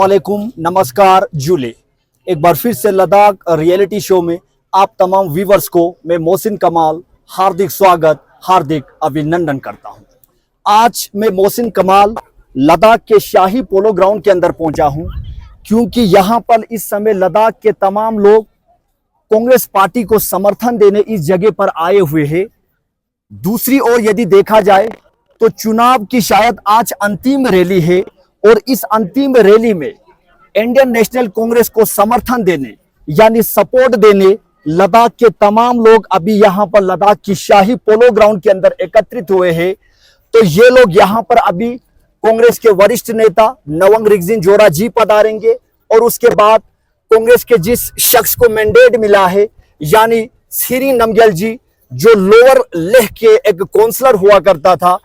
वालेकुम, नमस्कार जूले। एक बार फिर से लद्दाख रियलिटी शो में आप तमाम व्यूवर्स को मैं मोहसिन कमाल हार्दिक स्वागत, हार्दिक अभिनंदन करता हूं। आज मैं मोहसिन कमाल लद्दाख के शाही पोलो ग्राउंड के अंदर पहुंचा हूं, क्योंकि यहां पर इस समय लद्दाख के तमाम लोग कांग्रेस पार्टी को समर्थन देने इस जगह पर आए हुए हैं। दूसरी ओर यदि देखा जाए तो चुनाव की शायद आज अंतिम रैली है और इस अंतिम रैली में इंडियन नेशनल कांग्रेस को समर्थन देने यानी सपोर्ट देने लद्दाख के तमाम लोग अभी यहां पर लद्दाख की शाही पोलो ग्राउंड के अंदर एकत्रित हुए हैं। तो ये लोग यहां पर अभी कांग्रेस के वरिष्ठ नेता नवंग रिगजिन जोरा जी पधारेंगे और उसके बाद कांग्रेस के जिस शख्स को मैंडेट मिला है यानी सिरी नमग्याल जी, जो लोअर लेह के एक काउंसलर हुआ करता था,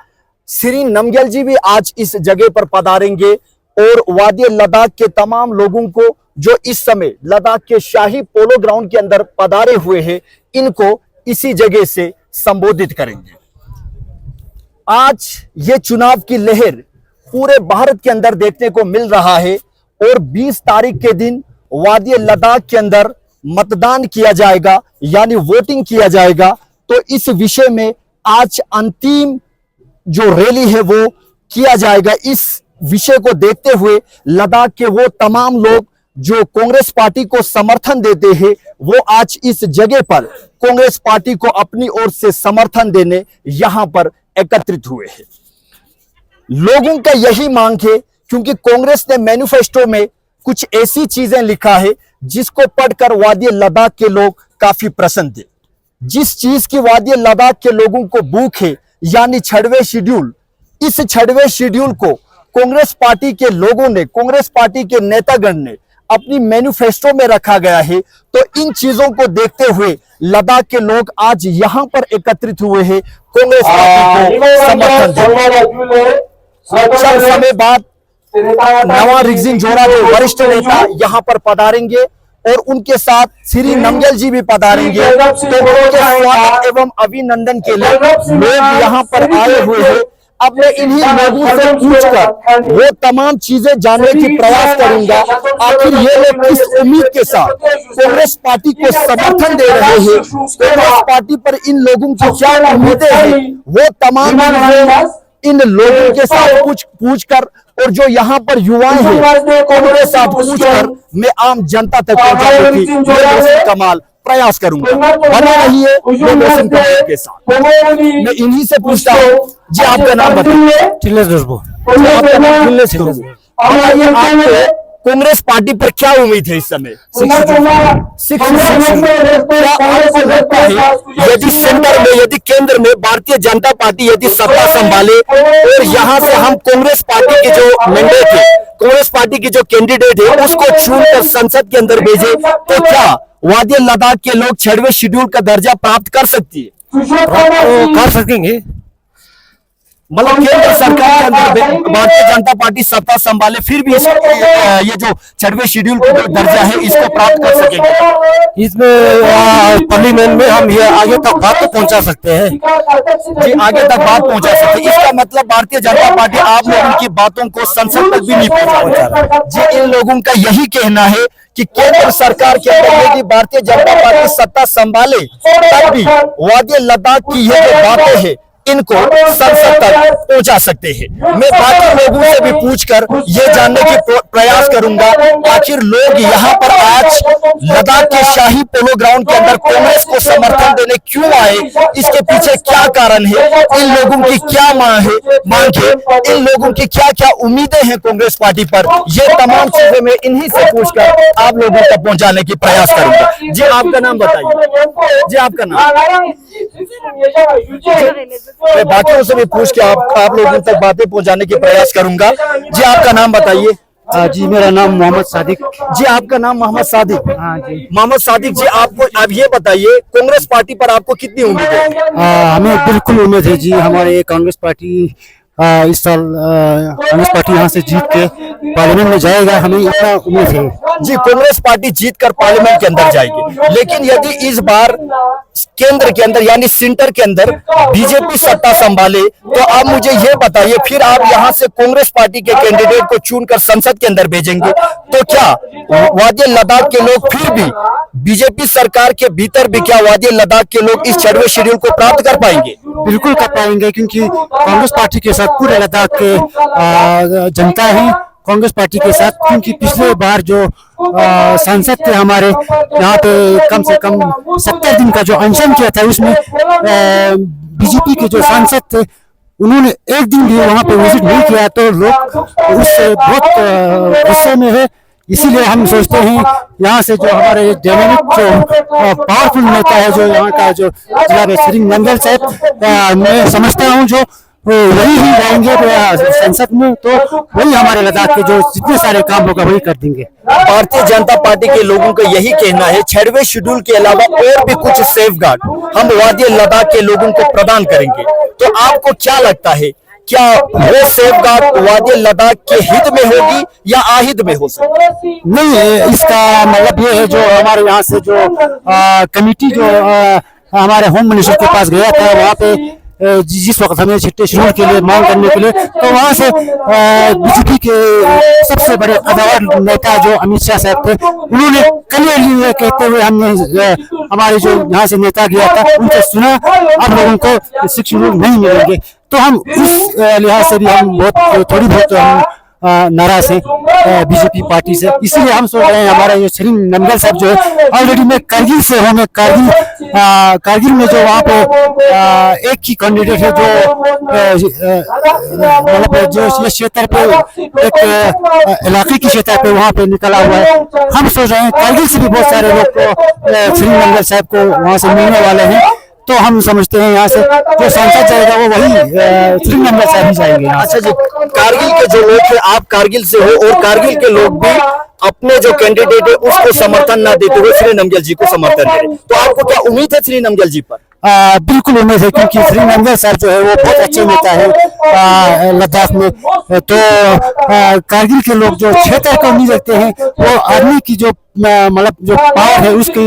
सिरी नमग्याल जी भी आज इस जगह पर पधारेंगे और वादी लद्दाख के तमाम लोगों को जो इस समय लद्दाख के शाही पोलो ग्राउंड के अंदर पधारे हुए हैं, इनको इसी जगह से संबोधित करेंगे। आज ये चुनाव की लहर पूरे भारत के अंदर देखने को मिल रहा है और 20 तारीख के दिन वादी लद्दाख के अंदर मतदान किया जाएगा यानी वोटिंग किया जाएगा। तो इस विषय में आज अंतिम जो रैली है वो किया जाएगा। इस विषय को देखते हुए लद्दाख के वो तमाम लोग जो कांग्रेस पार्टी को समर्थन देते हैं, वो आज इस जगह पर कांग्रेस पार्टी को अपनी ओर से समर्थन देने यहां पर एकत्रित हुए हैं। लोगों का यही मांग है, क्योंकि कांग्रेस ने मैनिफेस्टो में कुछ ऐसी चीजें लिखा है जिसको पढ़कर वादी लद्दाख के लोग काफी प्रसन्न थे। जिस चीज की वादी लद्दाख के लोगों को भूख है यानी 6वें शेड्यूल, इस 6वें शेड्यूल को कांग्रेस पार्टी के लोगों ने, कांग्रेस पार्टी के नेतागण ने अपनी मैनिफेस्टो में रखा गया है। तो इन चीजों को देखते हुए लद्दाख के लोग आज यहां पर एकत्रित हुए हैं कांग्रेस पार्टी को समर्थन देने। चंद समय बाद नवंग रिगजिन जोरा के वरिष्ठ नेता यहां पर पधारेंगे और उनके साथ सिरी नमग्याल जी भी पधारेंगे। तो उनके स्वागत एवं अभिनंदन के लिए लोग यहां पर आए हुए हैं। अब मैं इन्हीं लोगों से पूछकर वो तमाम चीजें जानने की प्रयास करूंगा, आखिर ये लोग किस उम्मीद के साथ कांग्रेस पार्टी को समर्थन दे रहे हैं, कांग्रेस पार्टी पर इन लोगों की क्या उम्मीदें हैं, वो तमाम इन लोगों के साथ पूछकर और जो यहाँ पर युवाएं हैं उनके साथ पूछकर मैं आम जनता तक पहुंचाने की मोहसिन कमाल प्रयास करूंगा। बने रहिए मोहसिन कमाल के साथ। मैं इन्हीं से पूछता हूँ, जी आपका नाम बताइए। कांग्रेस पार्टी पर क्या उम्मीद है इस समय? यदि सेंटर में, यदि केंद्र में भारतीय जनता पार्टी यदि सत्ता संभाले और यहाँ से हम कांग्रेस पार्टी के जो मैंडेट है, कांग्रेस पार्टी के जो कैंडिडेट है उसको चुनकर संसद के अंदर भेजे, तो क्या वादी लद्दाख के लोग 6वें शेड्यूल का दर्जा प्राप्त कर सकती है? कर सकेंगे। मतलब केंद्र सरकार के अंदर भारतीय जनता पार्टी सत्ता संभाले फिर भी ये जो 6वें शेड्यूल का दर्जा है इसको प्राप्त कर सकेंगे। इसमें पार्लियामेंट में हम ये आगे तक बात तो पहुंचा सकते हैं। जी आगे तक बात पहुंचा सकते हैं। इसका मतलब भारतीय जनता पार्टी आप लोगों की बातों को संसद तक भी नहीं पहुंचा रहा। जी इन लोगों का यही कहना है कि केंद्र सरकार के अंदर यदि भारतीय जनता पार्टी सत्ता संभाले तब भी वादी लद्दाख की ये जो बातें हैं इनको संसद तक पहुंचा सकते हैं। मैं बाकी लोगों से भी पूछकर ये जानने की प्रयास करूंगा आखिर लोग यहाँ पर आज लद्दाख के शाही पोलो ग्राउंड के अंदर कांग्रेस को समर्थन देने क्यों आए, इसके पीछे क्या कारण है, इन लोगों की क्या मांग है, इन लोगों की क्या क्या उम्मीदें हैं कांग्रेस पार्टी पर, ये तमाम चीजें मैं इन्हीं से पूछकर आप लोगों तक पहुंचाने की प्रयास करूंगा। जी आपका नाम बताइए। जी आपका नाम? मैं बाकियों से भी पूछ के आप लोगों तक बातें पहुंचाने की प्रयास करूंगा। जी आपका नाम बताइए। जी मेरा नाम मोहम्मद सादिक। जी आपका नाम मोहम्मद सादिक? हाँ जी। मोहम्मद सादिक जी, आपको अब ये बताइए कांग्रेस पार्टी पर आपको कितनी उम्मीद है? हमें बिल्कुल उम्मीद है जी। हमारे कांग्रेस पार्टी इस साल कांग्रेस पार्टी यहाँ से जीत के पार्लियामेंट में जाएगा, हमें इतना उम्मीद है। जी, कांग्रेस पार्टी जीतकर पार्लियामेंट के अंदर जाएगी, लेकिन यदि इस बार केंद्र के अंदर यानी सेंटर के अंदर बीजेपी सत्ता संभाले तो आप मुझे ये बताइए, फिर आप यहाँ से कांग्रेस पार्टी के कैंडिडेट को चुनकर संसद के अंदर भेजेंगे तो क्या वादी लद्दाख के लोग फिर भी बीजेपी सरकार के भीतर भी क्या वादी लद्दाख के लोग इस 6वें शेड्यूल को प्राप्त कर पाएंगे? बिल्कुल कर पाएंगे, क्योंकि कांग्रेस पार्टी के साथ पूरे लद्दाख के जनता ही कांग्रेस पार्टी के साथ, क्योंकि पिछले बार जो सांसद थे हमारे यहाँ पे कम से कम 70 दिन का जो अनशन किया था, उसमें बीजेपी के जो सांसद थे उन्होंने एक दिन भी वहाँ पे विजिट नहीं किया, तो लोग उससे बहुत गुस्से में है। इसीलिए हम सोचते हैं यहाँ से जो हमारे डायनामिक जो पावरफुल नेता है जो यहाँ का जो जनाब श्री नंगल साहब, मैं समझता हूँ जो वही ही जाएंगे संसद में, तो वही हमारे लद्दाख के जो जितने सारे काम होगा वही कर देंगे। भारतीय जनता पार्टी के लोगों का यही कहना है 6वें शेड्यूल के अलावा और भी कुछ सेफगार्ड हम वादी लद्दाख के लोगों को प्रदान करेंगे, तो आपको क्या लगता है क्या वो सेफगार्ड वादी लद्दाख के हित में होगी या अहित में हो सकती? नहीं, इसका मतलब ये है जो हमारे यहाँ से जो कमेटी जो हमारे होम मिनिस्टर के पास गया था, वहाँ पे जिस वक्त हमें 6ठे शेड्यूल के लिए मांग करने के लिए, तो वहाँ से बीजेपी के सबसे बड़े कद्दावर नेता जो अमित शाह साहब थे, उन्होंने क्लियरली ये कहते हुए हमने हमारे जो यहाँ से नेता गया था उनसे सुना अब लोगों को 6 शेड्यूल नहीं मिलेंगे, तो हम उस लिहाज से भी हम बहुत थोड़ी बहुत हम नाराज हैं बीजेपी पार्टी से। इसीलिए हम सोच रहे हैं हमारे जो श्री नंगल साहब जो है, ऑलरेडी मैं कारगिल से हूँ, मैं कारगिल में जो वहाँ पे एक ही कैंडिडेट है जो मतलब जो ये क्षेत्र पे एक इलाके की क्षेत्र पे वहाँ पे निकला हुआ है। हम सोच रहे हैं कारगिल से भी बहुत सारे लोग को श्री नंगल साहब को वहाँ से मिलने वाले हैं, तो हम समझते हैं यहाँ से जो सांसद जाएगा वो वही श्री नंगल साहब ही जाएंगे। अच्छा जी, कारगिल के जो लोग हैं, आप कारगिल से हो और कारगिल के लोग भी अपने जो कैंडिडेट है उसको समर्थन ना देते हुए श्री नंगल जी को समर्थन दे रहे, तो आपको क्या उम्मीद है श्री नंगल जी पर? बिल्कुल उम्मीद है, क्योंकि श्री नंगल साहब जो है वो बहुत अच्छे नेता है लद्दाख में, तो कारगिल के लोग जो क्षेत्र को नहीं देखते हैं, वो आर्मी की जो मतलब जो पावर है उसको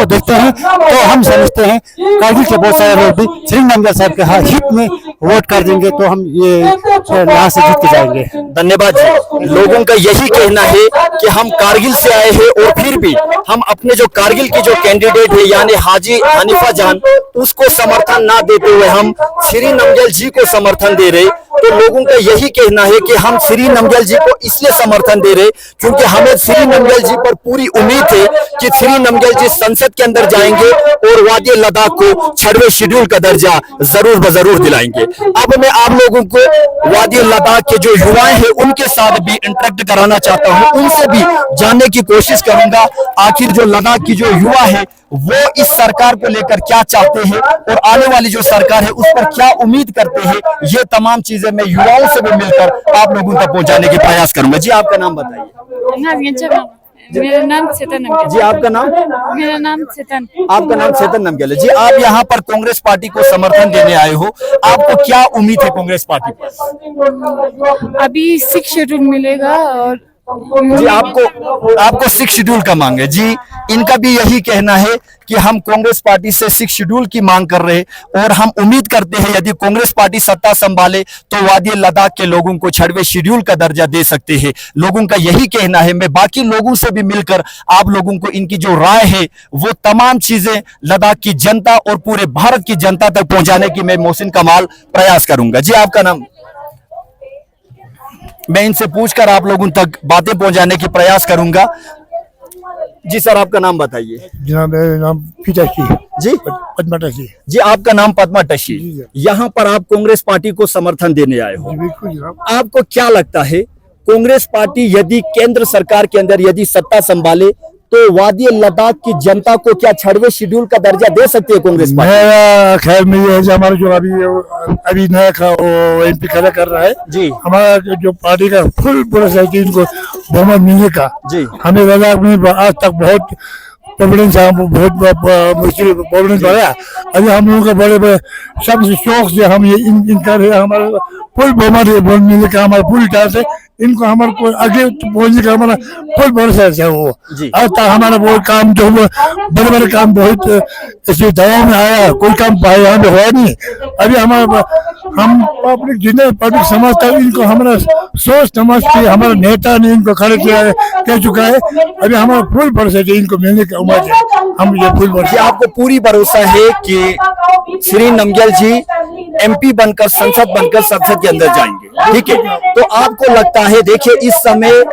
देखते हैं, तो हम समझते हैं कारगिल के बहुत सारे लोग भी श्री नंगल साहब के हित में वोट कर देंगे, तो हम ये यहाँ से जीत के जाएंगे। धन्यवाद जी। लोगों का यही कहना है कि हम कारगिल से आए हैं और फिर भी हम अपने जो कारगिल की जो कैंडिडेट है यानी हाजी हनीफा जान, उसको समर्थन ना देते हुए हम श्री नंगल जी को समर्थन दे रहे, तो लोगों का यही कहना है कि हम श्री नंगल जी को इसलिए समर्थन दे रहे क्योंकि हमें श्री नंगल जी पर पूरी उम्मीद है कि श्री नंगल जी संसद के अंदर जाएंगे और वादी लद्दाख को 6वें शेड्यूल का दर्जा जरूर बजरूर दिलाएंगे। अब मैं आप लोगों को वादी लद्दाख के जो युवाएं हैं उनके साथ भी इंटरेक्ट कराना चाहता हूं, उनसे भी जानने की कोशिश करूंगा आखिर जो लद्दाख की जो युवा है वो इस सरकार को लेकर क्या चाहते हैं और आने वाली जो सरकार है उस पर क्या उम्मीद करते हैं। ये तमाम चीजें मैं युवाओं से भी मिलकर आप लोगों तक पहुंचाने के प्रयास करूंगा। जी, आपका नाम बताइए। मेरा नाम चेतन नमगेल। जी, आपका नाम? मेरा नाम चेतन। आपका नाम चेतन नमगेल है। जी, आप यहाँ पर कांग्रेस पार्टी को समर्थन देने आए हो, आपको क्या उम्मीद है कांग्रेस पार्टी पर? अभी 6 शेड्यूल मिलेगा और जी, आपको 6 शेड्यूल का मांग है। जी, इनका भी यही कहना है कि हम कांग्रेस पार्टी से 6 शेड्यूल की मांग कर रहे हैं और हम उम्मीद करते हैं यदि कांग्रेस पार्टी सत्ता संभाले तो वादी लद्दाख के लोगों को 6वें शेड्यूल का दर्जा दे सकते हैं। लोगों का यही कहना है। मैं बाकी लोगों से भी मिलकर आप लोगों को इनकी जो राय है वो तमाम चीजें लद्दाख की जनता और पूरे भारत की जनता तक पहुंचाने की मैं मोहसिन कमाल प्रयास करूंगा। जी, आपका नाम? मैं इनसे पूछकर आप लोगों तक बातें पहुंचाने की प्रयास करूंगा। जी सर, आपका नाम बताइए। जनाब, मेरा नाम पीटाशी। जी, पद्माटाशी। जी, आपका नाम पद्मा टशी। यहाँ पर आप कांग्रेस पार्टी को समर्थन देने आए हो, बिल्कुल जनाब। आपको क्या लगता है कांग्रेस पार्टी यदि केंद्र सरकार के अंदर यदि सत्ता संभाले तो वादी लद्दाख की जनता को क्या 6वें शेड्यूल का दर्जा दे सकती है कांग्रेस पार्टी? मेरा ख्याल में ये है कि हमारा जो अभी नया MP खड़ा कर रहा है, जी, हमारा जो पार्टी का फुल प्रोसेस है कि इनको बहुमत मिलने का। जी, हमें लद्दाख में आज तक बहुत प्रोविडेंस बहुत मुश्किल प्रोविडेंस बढ़ा। अभी हम लोगों का बड़े बड़े सबसे शौक से हम ये इनका हमारा फुल बहुमत बोलने का हमारा फुल चांस है। इनको हमारे को आगे पहुंचने का हमारा फुल भरोसा है। वो आज तक हमारा वो काम जो बड़े बड़े काम बहुत ऐसे दबाव में आया, कोई काम यहाँ पे हुआ नहीं। अभी हमारा हम पब्लिक जितने पब्लिक समझता है इनको हमारा सोच समझ के हमारा नेता ने इनको खड़े किया है, कह चुका है। अभी हमारा फुल भरोसा है इनको मिलने का उम्मीद है। हम ये फुल भरोसा, आपको पूरी भरोसा है कि श्री नमग्याल जी एमपी बनकर संसद के अंदर जाएंगे, ठीक है? तो आपको लगता है, देखिए इस समय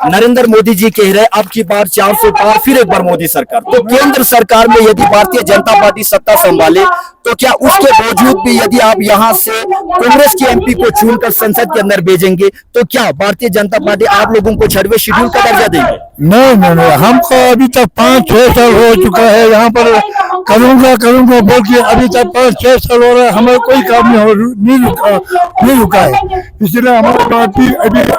नरेंद्र मोदी जी कह रहे अब की बार 400 पार, फिर एक बार मोदी सरकार। तो केंद्र सरकार में यदि भारतीय जनता पार्टी सत्ता संभाले तो क्या उसके बावजूद भी यदि आप यहाँ से कांग्रेस के एमपी को चुनकर संसद के अंदर भेजेंगे तो क्या भारतीय जनता पार्टी आप लोगों को 6वें शेड्यूल का दर्जा देंगे? नहीं, हमको अभी तक 5-6 साल हो चुका है यहाँ पर करूंगा बोल के। अभी तक 5-6 साल हो रहा है, हमारा कोई काम नहीं रुका है। इसलिए हमारा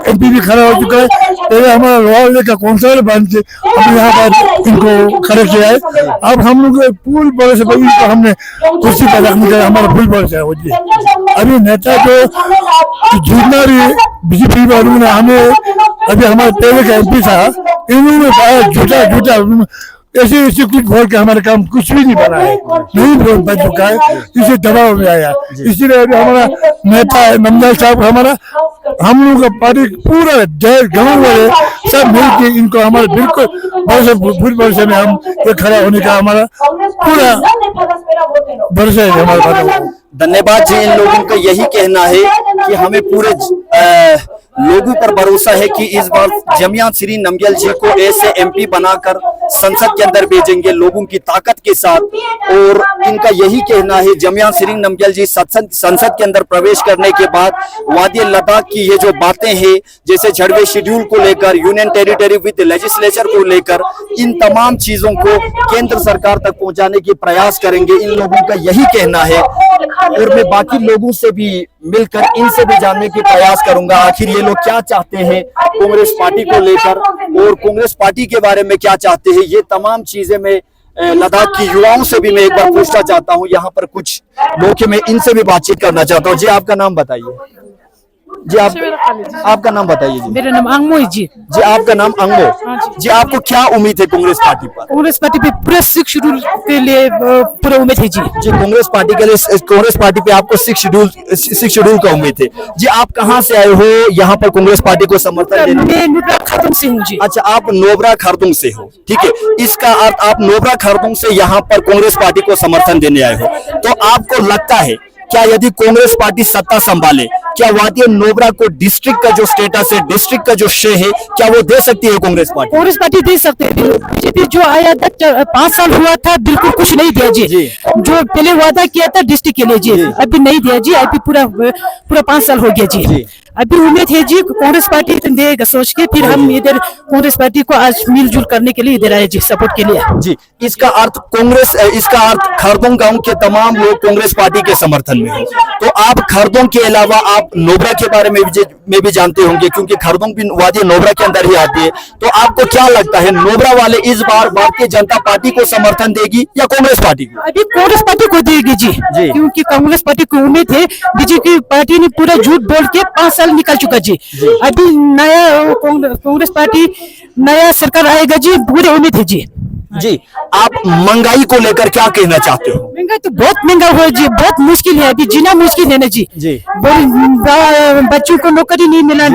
एमपी भी खड़ा हो चुका है। पहले हमारा लोहार का काउंसिलर बन के हम यहाँ पर इनको खड़े किया है। अब हम लोग पूरी बड़े से बड़ी को हमने कुर्सी पर रखने का हमारा फुल भरोसा है। अभी नेता जो जितना भी बीजेपी वालों ने हमें, अभी हमारे पहले का एमपी था, इन्होंने झूठा ऐसे कुछ बोल के हमारे काम कुछ भी नहीं बना है, नहीं बन चुका है। इसे दबाव में आया, इसीलिए अभी हमारा नेता है नमग्याल साहब, हमारा हम लोग का पार्टी पूरा देश गाँव वाले सब मिल के इनको हमारे बिल्कुल फुल भरोसे में हम खड़ा होने का हमारा पूरा भरोसा है हमारे। धन्यवाद जी। इन लोगों का यही कहना है कि हमें पूरे लोगों पर भरोसा है कि इस बार जमियात श्री नमग्याल जी को ऐसे एमपी बनाकर संसद के अंदर भेजेंगे लोगों की ताकत के साथ। और इनका यही कहना है जमियात श्री नमग्याल जी संसद के अंदर प्रवेश करने के बाद वादी लद्दाख की ये जो बातें हैं, जैसे 6वें शेड्यूल को लेकर, यूनियन टेरिटरी विद लेजिस्लेचर को लेकर, इन तमाम चीजों को केंद्र सरकार तक पहुंचाने की प्रयास करेंगे। इन लोगों का यही कहना है और मैं बाकी लोगों से भी मिलकर इनसे भी जानने की प्रयास करूंगा आखिर ये लोग क्या चाहते हैं कांग्रेस पार्टी को लेकर और कांग्रेस पार्टी के बारे में क्या चाहते हैं। ये तमाम चीजें मैं लद्दाख की युवाओं से भी मैं एक बार पूछना चाहता हूं। यहाँ पर कुछ लोग हैं, मैं इनसे भी बातचीत करना चाहता हूँ। जी आपका नाम बताइए। जी आपका नाम बताइए। जी मेरा नाम अंगमो है जी। जी आपका नाम अंगमो। जी आपको क्या उम्मीद है कांग्रेस पार्टी पर? कांग्रेस पार्टी पे पूरा 6 शेड्यूल के लिए पूरा उम्मीद है जी। जी कांग्रेस पार्टी के लिए, कांग्रेस पार्टी पे आपको 6 शेड्यूल का उम्मीद है। जी आप कहाँ से आए हो यहाँ पर कांग्रेस पार्टी को समर्थन देने? मैं नोबरा खारदुंग से हूँ जी। अच्छा, आप नोबरा खारदुंग से हो, ठीक है। इसका अर्थ आप नोबरा खारदुंग से यहाँ पर कांग्रेस पार्टी को समर्थन देने आए हो। तो आपको लगता है क्या यदि कांग्रेस पार्टी सत्ता संभाले, क्या वादी नोबरा को डिस्ट्रिक्ट का जो स्टेटस है, डिस्ट्रिक्ट का जो श्रेय है, क्या वो दे सकती है कांग्रेस पार्टी? कांग्रेस पार्टी दे सकते हैं। बीजेपी जो आया था 5 साल हुआ था, बिल्कुल कुछ नहीं दिया जी। जो पहले वादा किया था डिस्ट्रिक्ट के लिए जी, अभी नहीं दिया जी। अभी पूरा 5 साल हो गया जी। अभी उम्मीद है जी कांग्रेस पार्टी देगा सोच के, फिर हम इधर कांग्रेस पार्टी को आज मिलजुल करने के लिए इधर आए जी, सपोर्ट के लिए जी। इसका अर्थ खारदुंग गांव के तमाम लोग कांग्रेस पार्टी के समर्थन में हैं। तो आप खारदुंग के अलावा आप नोबरा के बारे में भी जानते होंगे, क्योंकि खारदुंग भी वादी नोबरा के अंदर ही आती है। तो आपको क्या लगता है नोबरा वाले इस बार भारतीय जनता पार्टी को समर्थन देगी या कांग्रेस पार्टी को? अभी कांग्रेस पार्टी को देगी जी, क्योंकि कांग्रेस पार्टी को उम्मीद है। बीजेपी पार्टी ने पूरा झूठ बोल के 5 साल निकल चुका जी। अभी नया कांग्रेस पार्टी नया सरकार आएगा जी, पूरी उम्मीद है जी। जी आप महंगाई को लेकर क्या कहना चाहते हो? महंगाई तो बहुत महंगा हुआ जी, बहुत मुश्किल है, अभी जीना मुश्किल है ना जी। बच्चों को नौकरी नहीं मिला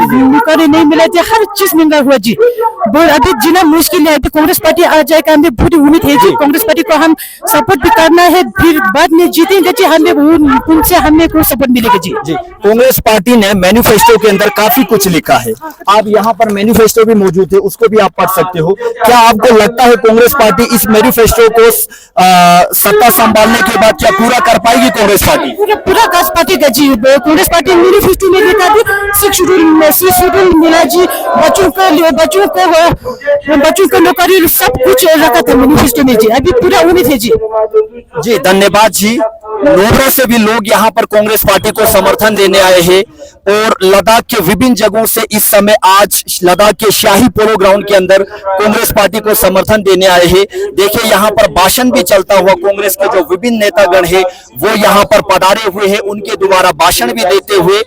जी, हर चीज महंगा हुआ जी। अभी जीना मुश्किल है। अभी कांग्रेस पार्टी आ जाएगा, हमें पूरी उम्मीद है जी। कांग्रेस पार्टी को हम सपोर्ट भी करना है, फिर बाद में जीतेंगे जी, हमें उनसे हमें कोई सपोर्ट मिलेगा जी। कांग्रेस पार्टी ने मैनिफेस्टो के अंदर काफी कुछ लिखा है। आप यहाँ पर मैनिफेस्टो भी मौजूद है, उसको भी आप पढ़ सकते हो। क्या आपको लगता है कांग्रेस पार्टी इस मैनिफेस्टो को सत्ता संभालने के बाद क्या पूरा कर पाएगी कांग्रेस पार्टी? पूरा कांग्रेस पार्टी का जी। कांग्रेस पार्टी मैनिफेस्टो में लिखा था 6 शेड्यूल मिला जी। बच्चों को नौकरी सब कुछ रखा था मैनिफेस्टो में जी। अभी पूरा उम्मीद है जी। जी धन्यवाद जी। नोबरा से भी लोग यहाँ पर कांग्रेस पार्टी को समर्थन देने आए हैं और लद्दाख के विभिन्न जगहों से इस समय आज लद्दाख के शाही पोलो ग्राउंड के अंदर कांग्रेस पार्टी को समर्थन देने आए हैं। देखिए यहाँ पर भाषण भी चलता हुआ, कांग्रेस के जो विभिन्न नेतागण हैं वो यहाँ पर पधारे हुए हैं, उनके द्वारा भाषण भी देते हुए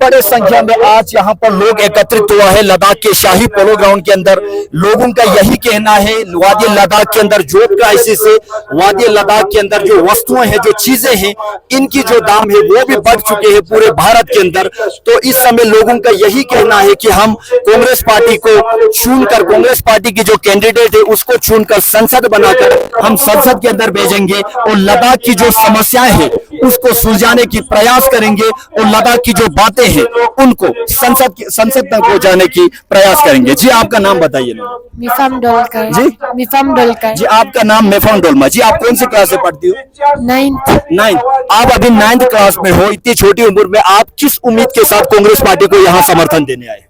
बड़े संख्या में आज यहाँ पर लोग एकत्रित हुआ है लद्दाख के शाही पोलो ग्राउंड के अंदर। लोगों का यही कहना है वादी लद्दाख के अंदर जॉब क्राइसिस है, वादी लद्दाख के अंदर जो वस्तुएं हैं, जो चीजें हैं, इनकी जो दाम है वो भी बढ़ चुके हैं पूरे भारत के अंदर। तो इस समय लोगों का यही कहना है कि हम कांग्रेस पार्टी को चुनकर, कांग्रेस पार्टी की जो कैंडिडेट है उसको चुनकर संसद बनाकर हम संसद के अंदर भेजेंगे और लद्दाख की जो समस्याएं हैं उसको सुलझाने की प्रयास करेंगे और लद्दाख की जो बातें हैं उनको संसद तक पहुंचाने की प्रयास करेंगे। जी आपका नाम बताइए ना। मिफाम डोलकर। जी मिफाम डोलकर। जी आपका नाम मेफाम डोलमा। जी आप कौन सी क्लास से पढ़ती हो? 9th। आप अभी 9th क्लास में हो, इतनी छोटी उम्र में आप किस उम्मीद के साथ कांग्रेस पार्टी को यहाँ समर्थन देने आए?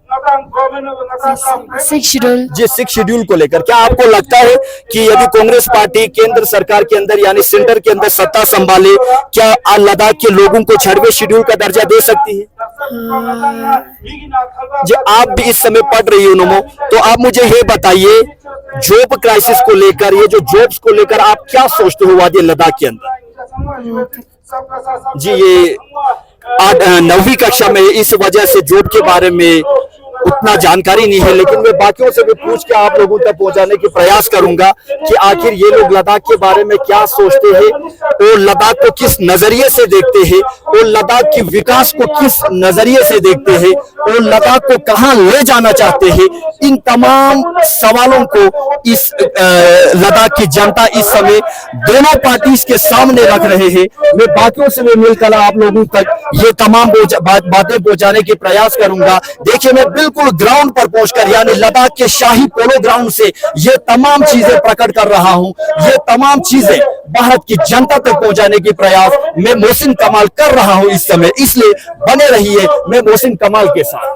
6 शेड्यूल। जी 6 शेड्यूल को लेकर क्या आपको लगता है कि यदि कांग्रेस पार्टी केंद्र सरकार के अंदर यानी सेंटर के अंदर सत्ता संभाले, क्या लद्दाख के लोगों को 6वें शेड्यूल का दर्जा दे सकती है? जी आप भी इस समय पढ़ रही हो नमो, तो आप मुझे ये बताइए जॉब क्राइसिस को लेकर, ये जो जॉब्स को लेकर आप क्या सोचते हो वादी लद्दाख के अंदर? जी ये 9वीं कक्षा में इस वजह से जॉब के बारे में उतना जानकारी नहीं है, लेकिन मैं बाकियों से भी पूछ के आप लोगों तक पहुंचाने की प्रयास करूंगा कि आखिर ये लोग लद्दाख के बारे में क्या सोचते हैं और लद्दाख को किस नजरिए से देखते हैं और लद्दाख के विकास को किस नजरिए से देखते हैं और लद्दाख को कहां ले जाना चाहते हैं। इन तमाम सवालों को इस लद्दाख की जनता इस समय दोनों पार्टी के सामने रख रहे हैं। मैं बाकियों से भी मिलकर आप लोगों तक ये तमाम बातें पहुंचाने की प्रयास करूंगा। देखिए मैं बिल्कुल ग्राउंड पर पहुंचकर यानी लद्दाख के शाही पोलो ग्राउंड से ये तमाम चीजें प्रकट कर रहा हूं, ये तमाम चीजें भारत की जनता तक पहुंचाने की प्रयास मैं मोहसिन कमाल कर रहा हूं इस समय, इसलिए बने रहिए मैं मोहसिन कमाल के साथ।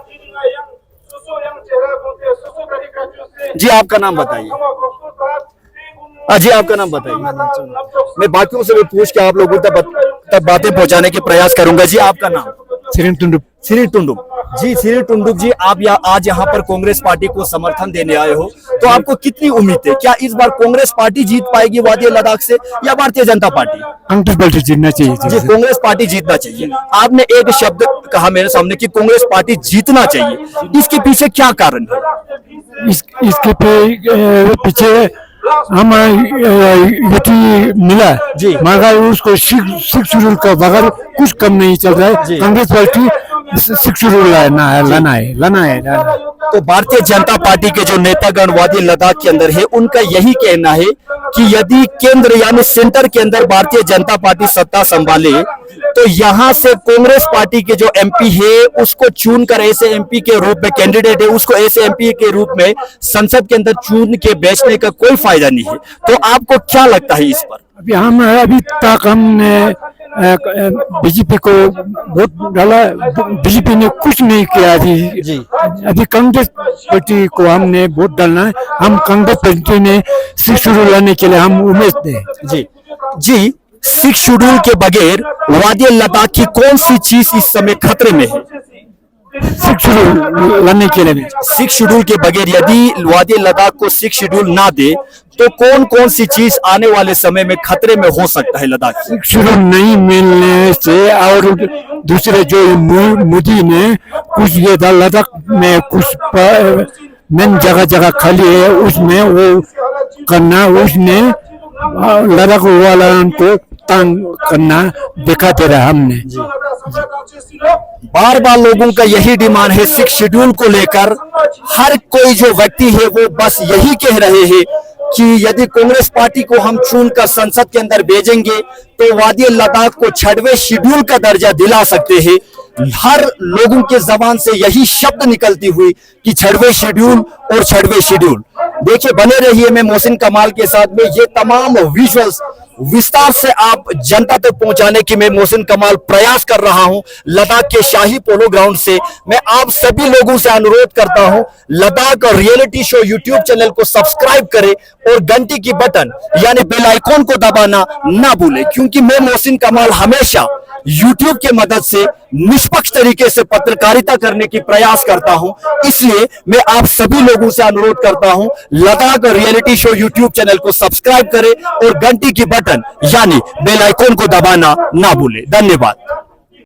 जी आपका नाम बताइए। जी आपका नाम बताइए। मैं बाकियों से भी पूछ के आप लोगों तक बातें पहुंचाने की प्रयास करूंगा। जी आपका नाम? सिरिन टुंडुप। सिरी टुंडुप। जी सिरी टुंडुप जी, आप आज यहाँ पर कांग्रेस पार्टी को समर्थन देने आए हो, तो आपको कितनी उम्मीद है? क्या इस बार कांग्रेस पार्टी जीत पाएगी वादी लद्दाख से या भारतीय जनता पार्टी? कांग्रेस पार्टी जीतना चाहिए। जी कांग्रेस पार्टी जीतना चाहिए। आपने एक शब्द कहा मेरे सामने कि कांग्रेस पार्टी जीतना चाहिए, इसके पीछे क्या कारण है? इसके पीछे हम यूटी मिला जी, मगर उसको 6 शेड्यूल का बगैर कुछ कम नहीं चल रहा है। कांग्रेस पार्टी 6 शेड्यूल लाना है। तो भारतीय जनता पार्टी के जो नेतागण वादी लद्दाख के अंदर है उनका यही कहना है कि यदि केंद्र यानी सेंटर के अंदर भारतीय जनता पार्टी सत्ता संभाले तो यहाँ से कांग्रेस पार्टी के जो एमपी है उसको चुनकर ऐसे एमपी के रूप में कैंडिडेट है उसको ऐसे एमपी के रूप में संसद के अंदर चुन के बेचने का कोई फायदा नहीं है। तो आपको क्या लगता है इस पर? अभी तक हमने बीजेपी को वोट डाला, बीजेपी ने कुछ नहीं किया जी। अभी कांग्रेस पार्टी को हमने वोट डालना है। हम कांग्रेस पार्टी ने 6 शेड्यूल लाने के लिए हम उम्मीद दें। जी 6 शेड्यूल के बगैर वादी लद्दाख की कौन सी चीज इस समय खतरे में है? 6 शेड्यूल लाने के लिए 6 शेड्यूल के बगैर यदि वादी लद्दाख को 6 शेड्यूल ना दे तो कौन कौन सी चीज आने वाले समय में खतरे में हो सकता है लद्दाख? 6 शेड्यूल नहीं मिलने से और दूसरे जो मोदी ने कुछ ये लद्दाख में कुछ मेन जगह खाली है उसमें वो करना, उसने लद्दाख वालों को तंग करना दिखा दे रहा हमने। बार बार लोगों का यही डिमांड है 6 शेड्यूल को लेकर। हर कोई जो व्यक्ति है वो बस यही कह रहे हैं कि यदि कांग्रेस पार्टी को हम चुनकर संसद के अंदर भेजेंगे तो वादी लद्दाख को 6वें शेड्यूल का दर्जा दिला सकते हैं। हर लोगों के जबान से यही शब्द निकलती हुई कि 6वें शेड्यूल और 6वें शेड्यूल। देखिए बने रहिए मैं मोहसिन कमाल के साथ में ये तमाम विजुअल्स विस्तार से आप जनता तक पहुंचाने की मैं मोहसिन कमाल प्रयास कर रहा हूं लद्दाख के शाही पोलो ग्राउंड से। मैं आप सभी लोगों से अनुरोध करता हूं, Ladakh reality show YouTube channel को सब्सक्राइब करें और घंटी की बटन यानी बेल आइकॉन को दबाना ना भूलें, क्योंकि मैं मोहसिन कमाल हमेशा यूट्यूब के मदद से निष्पक्ष तरीके से पत्रकारिता करने की प्रयास करता हूं। इसलिए मैं आप सभी लोगों से अनुरोध करता हूं, Ladakh reality show YouTube channel को सब्सक्राइब करें और घंटी की बटन यानी बेल आइकॉन को दबाना ना भूलें। धन्यवाद।